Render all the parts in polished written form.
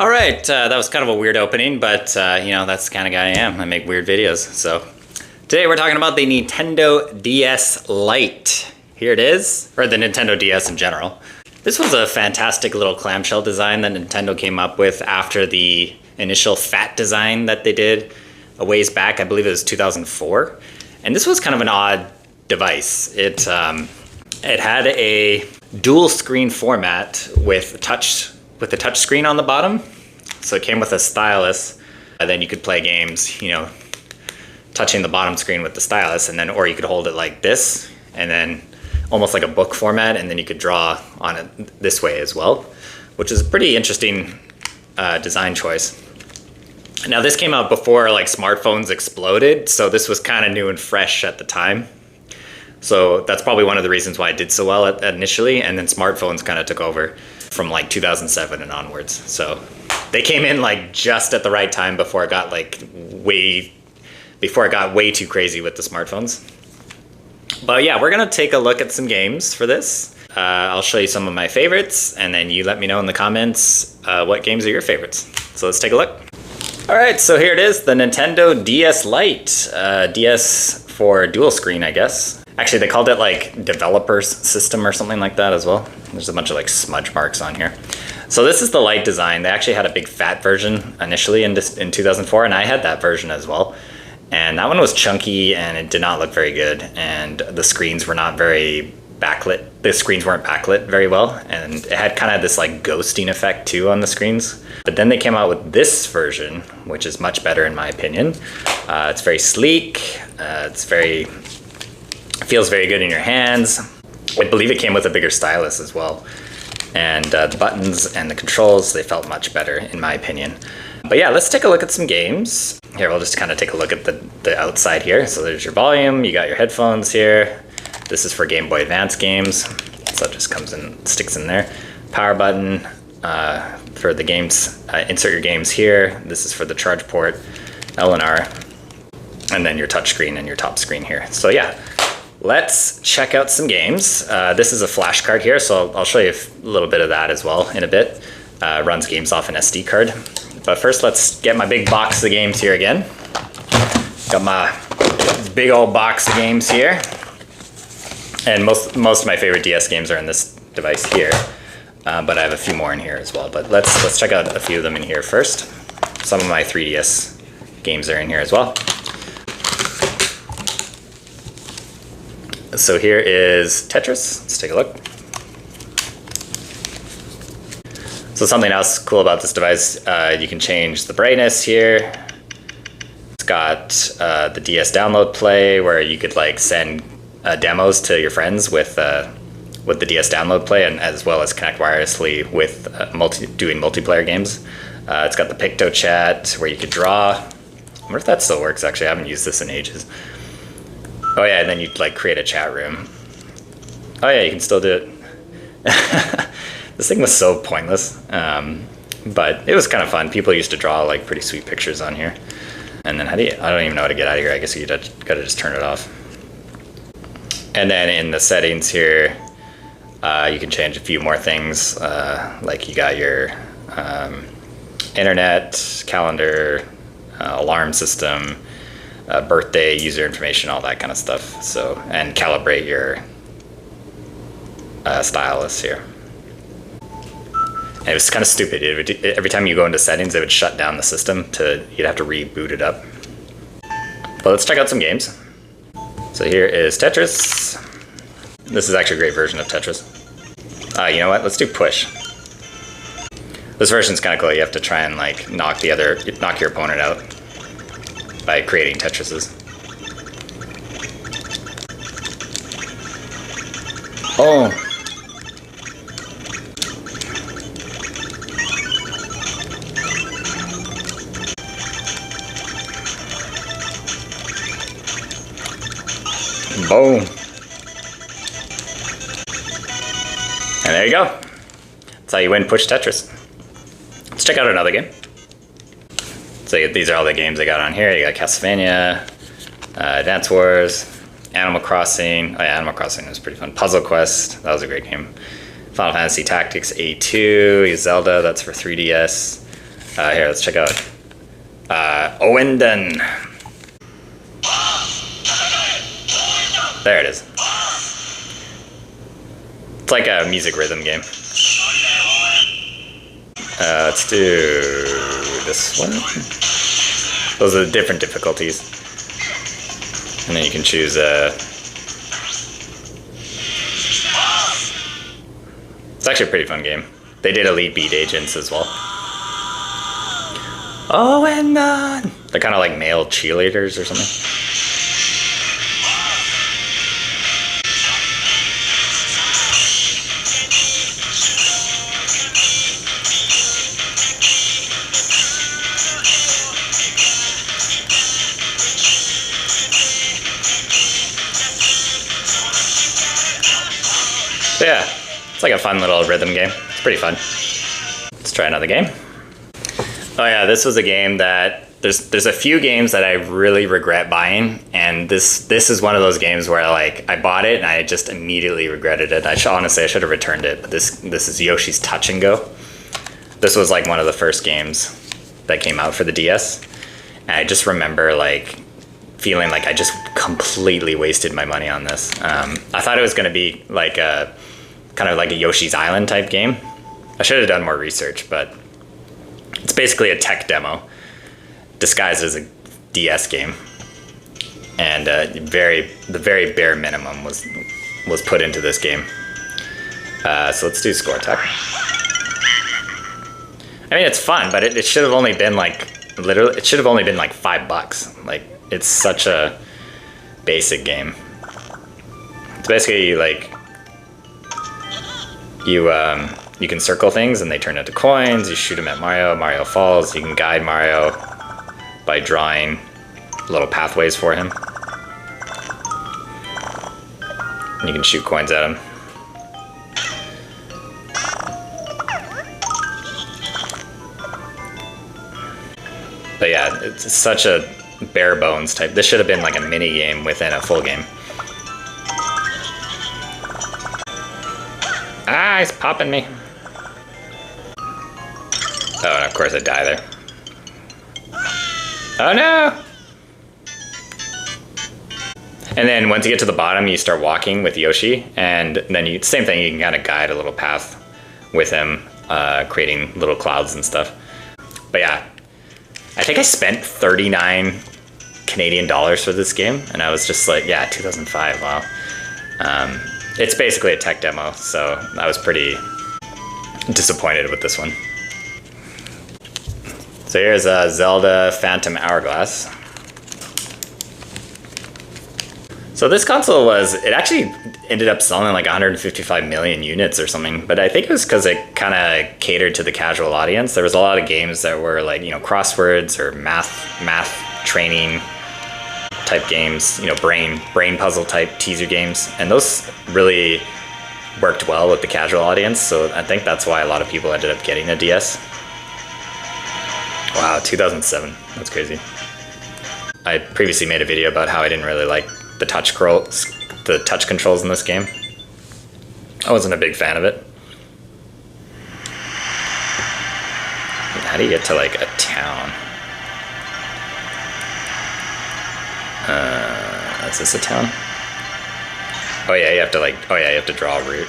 All right, that was kind of a weird opening, but you know, that's the kind of guy I am. I make weird videos. So today we're talking about the Nintendo DS Lite. Here it is, or the Nintendo DS in general. This was a fantastic little clamshell design that Nintendo came up with after the initial fat design that they did a ways back. I believe it was 2004. And this was kind of an odd device. It had a dual screen format with the touch screen on the bottom. So it came with a stylus, and then you could play games, you know, touching the bottom screen with the stylus, and then, or you could hold it like this, and then almost like a book format, and then you could draw on it this way as well, which is a pretty interesting design choice. Now this came out before like smartphones exploded, so this was kind of new and fresh at the time. So that's probably one of the reasons why it did so well initially, and then smartphones kind of took over from like 2007 and onwards. So they came in like just at the right time before it got way too crazy with the smartphones. But yeah, we're gonna take a look at some games for this. I'll show you some of my favorites, and then you let me know in the comments what games are your favorites. So let's take a look. All right, so here it is, the Nintendo DS Lite. DS for dual screen, I guess. Actually, they called it like developer's system or something like that as well. There's a bunch of like smudge marks on here. So this is the Lite design. They actually had a big fat version initially in 2004, and I had that version as well. And that one was chunky and it did not look very good. And the screens were not very backlit. The screens weren't backlit very well. And it had kind of this like ghosting effect too on the screens. But then they came out with this version, which is much better in my opinion. It's very sleek. It feels very good in your hands. I believe it came with a bigger stylus as well. And the buttons and the controls, they felt much better in my opinion. But yeah, let's take a look at some games. Here, we'll just kind of take a look at the outside here. So there's your volume, you got your headphones here. This is for Game Boy Advance games. So it just comes in, sticks in there. Power button for the games, insert your games here. This is for the charge port, L and R. And then your touch screen and your top screen here. So yeah, let's check out some games. This is a flash card here, so I'll show you a little bit of that as well in a bit. Runs games off an SD card. But first, let's get my big box of games here again. Got my big old box of games here. And most of my favorite DS games are in this device here. But I have a few more in here as well. But let's check out a few of them in here first. Some of my 3DS games are in here as well. So here is Tetris. Let's take a look. So something else cool about this device, you can change the brightness here. It's got the DS download play where you could like send demos to your friends with the DS download play, and as well as connect wirelessly with doing multiplayer games. It's got the Picto chat where you could draw. I wonder if that still works actually. I haven't used this in ages. Oh yeah, and then you'd like create a chat room. Oh yeah, you can still do it. This thing was so pointless, but it was kind of fun. People used to draw like pretty sweet pictures on here. And then I don't even know how to get out of here. I guess you gotta just turn it off. And then in the settings here, you can change a few more things. Like you got your internet, calendar, alarm system, birthday, user information, all that kind of stuff. So, and calibrate your stylus here. And it was kind of stupid. Every time you go into settings, it would shut down the system. You'd have to reboot it up. But let's check out some games. So here is Tetris. This is actually a great version of Tetris. You know what? Let's do Push. This version's kind of cool. You have to try and like knock your opponent out by creating Tetrises. Oh. Boom. And there you go. That's how you win Push Tetris. Let's check out another game. So these are all the games I got on here. You got Castlevania, Dance Wars, Animal Crossing. Oh yeah, Animal Crossing was pretty fun. Puzzle Quest, that was a great game. Final Fantasy Tactics A2, Zelda, that's for 3DS. Here, let's check out Owenden. There it is. It's like a music rhythm game. Let's do this one. Those are the different difficulties. And then you can choose It's actually a pretty fun game. They did Elite Beat Agents as well. Oh, and they're kind of like male cheerleaders or something. So yeah, it's like a fun little rhythm game. It's pretty fun. Let's try another game. Oh yeah, this was a game that there's a few games that I really regret buying, and this is one of those games where like I bought it and I just immediately regretted it. Honestly I should have returned it, but this is Yoshi's Touch and Go. This was like one of the first games that came out for the DS, and I just remember like feeling like I just completely wasted my money on this. I thought it was going to be like a kind of like a Yoshi's Island type game. I should have done more research, but it's basically a tech demo disguised as a DS game, and the very bare minimum was put into this game. So let's do score tech. I mean, it's fun, but it should have only been like literally. It should have only been like $5. Like, it's such a basic game. It's basically like you can circle things and they turn into coins. You shoot them at Mario. Mario falls. You can guide Mario by drawing little pathways for him. And you can shoot coins at him. But yeah, it's such a bare bones type. This should have been like a mini game within a full game. Ah, he's popping me. Oh, and of course I die there. Oh no! And then once you get to the bottom, you start walking with Yoshi, and then same thing, you can kind of guide a little path with him, creating little clouds and stuff. But yeah, I think I spent 39 Canadian dollars for this game, and I was just like, yeah, 2005, wow. It's basically a tech demo, so I was pretty disappointed with this one. So here's Zelda Phantom Hourglass. So this console it actually ended up selling like 155 million units or something, but I think it was because it kind of catered to the casual audience. There was a lot of games that were like, you know, crosswords or math training type games, you know, brain puzzle type teaser games, and those really worked well with the casual audience. So I think that's why a lot of people ended up getting a DS. Wow, 2007, that's crazy. I previously made a video about how I didn't really like the touch controls in this game. I wasn't a big fan of it. How do you get to like a town? Is this a town? Oh yeah, you have to draw a route.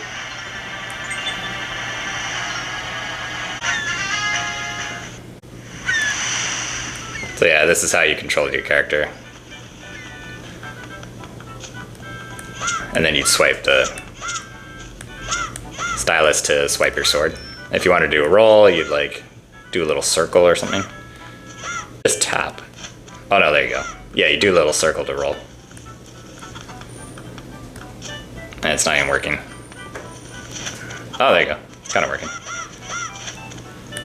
So yeah, this is how you control your character. And then you'd swipe the stylus to swipe your sword. If you want to do a roll, you'd like do a little circle or something. Just tap. Oh no, there you go. Yeah, you do a little circle to roll. And it's not even working. Oh, there you go. It's kind of working.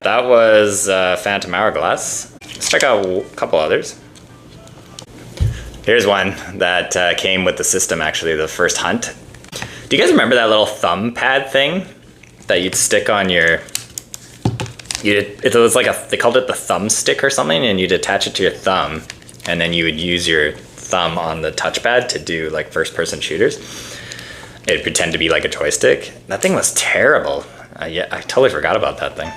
That was Phantom Hourglass. Let's check out a couple others. Here's one that came with the system, actually, the first hunt. Do you guys remember that little thumb pad thing that you'd stick on your... It was like they called it the thumb stick or something, and you'd attach it to your thumb, and then you would use your thumb on the touchpad to do like first-person shooters. It'd pretend to be like a joystick. That thing was terrible. Yeah, I totally forgot about that thing.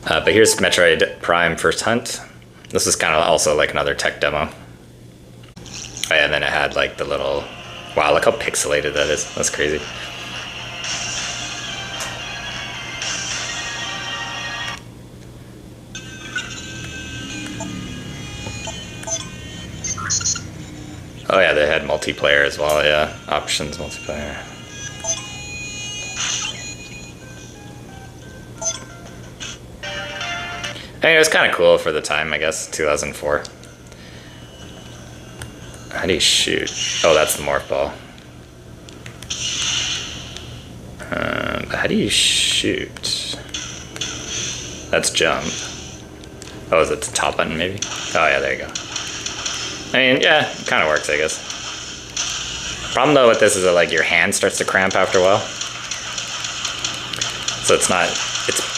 But here's Metroid Prime First Hunt. This is kind of also like another tech demo. Oh, yeah, and then it had like the little... Wow, look how pixelated that is. That's crazy. Oh yeah, they had multiplayer as well, yeah. Options multiplayer. I mean, it was kind of cool for the time, I guess, 2004. How do you shoot? Oh, that's the morph ball. How do you shoot? That's jump. Oh, is it the top button, maybe? Oh yeah, there you go. I mean, yeah, it kind of works, I guess. Problem though with this is that like your hand starts to cramp after a while. So it's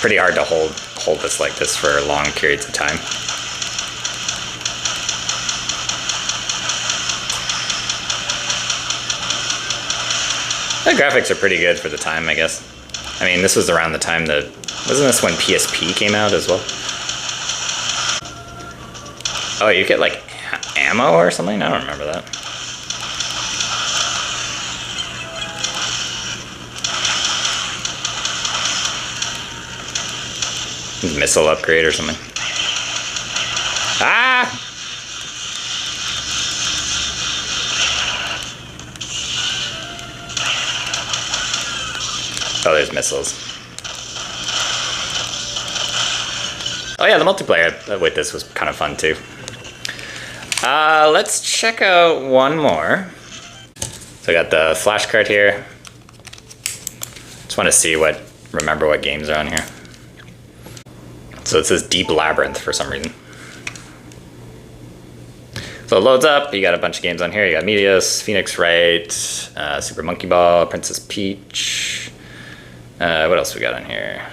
pretty hard to hold this like this for long periods of time. The graphics are pretty good for the time, I guess. I mean, this was around the time that... Wasn't this when PSP came out as well? Oh, you get like ammo or something? I don't remember that. Missile upgrade or something. Ah! Oh, there's missiles. Oh yeah, the multiplayer with this was kind of fun too. Let's check out one more. So I got the flash card here. Just want to remember what games are on here. So it says Deep Labyrinth for some reason. So it loads up, you got a bunch of games on here. You got Meteos, Phoenix Wright, Super Monkey Ball, Princess Peach. What else we got on here?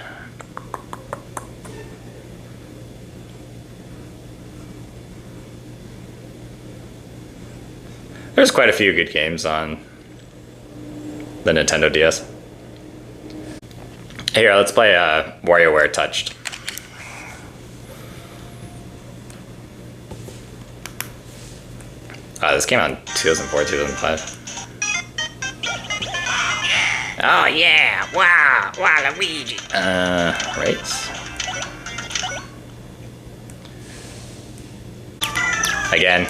There's quite a few good games on the Nintendo DS. Here, let's play WarioWare Touched. This came out in 2004, 2005. Oh yeah! Wow! Wow, Luigi! Right. Again,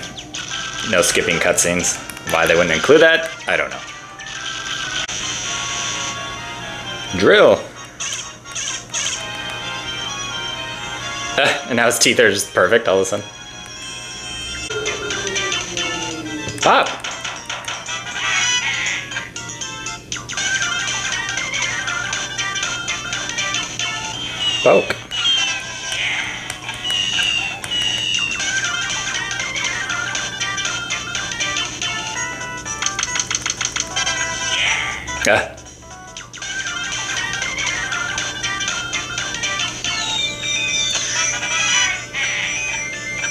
no skipping cutscenes. Why they wouldn't include that, I don't know. Drill! And now his teeth are just perfect all of a sudden. Pop! Poke.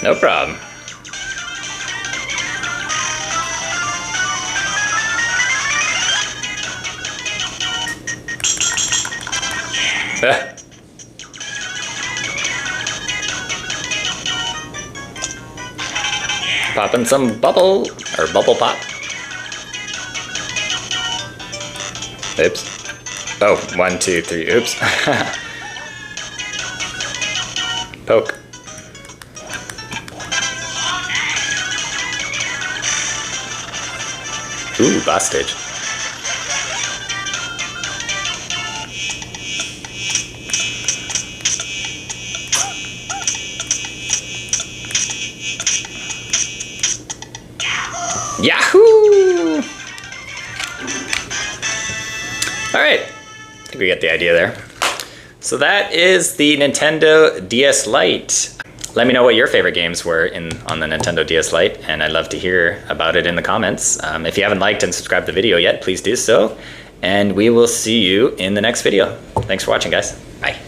No problem. Popping some bubble, or bubble pop. Oops. Oh, 1, 2, 3, oops. Poke. Ooh, boss stage. Yahoo! All right, I think we get the idea there. So that is the Nintendo DS Lite. Let me know what your favorite games were on the Nintendo DS Lite, and I'd love to hear about it in the comments. If you haven't liked and subscribed to the video yet, please do so, and we will see you in the next video. Thanks for watching, guys. Bye.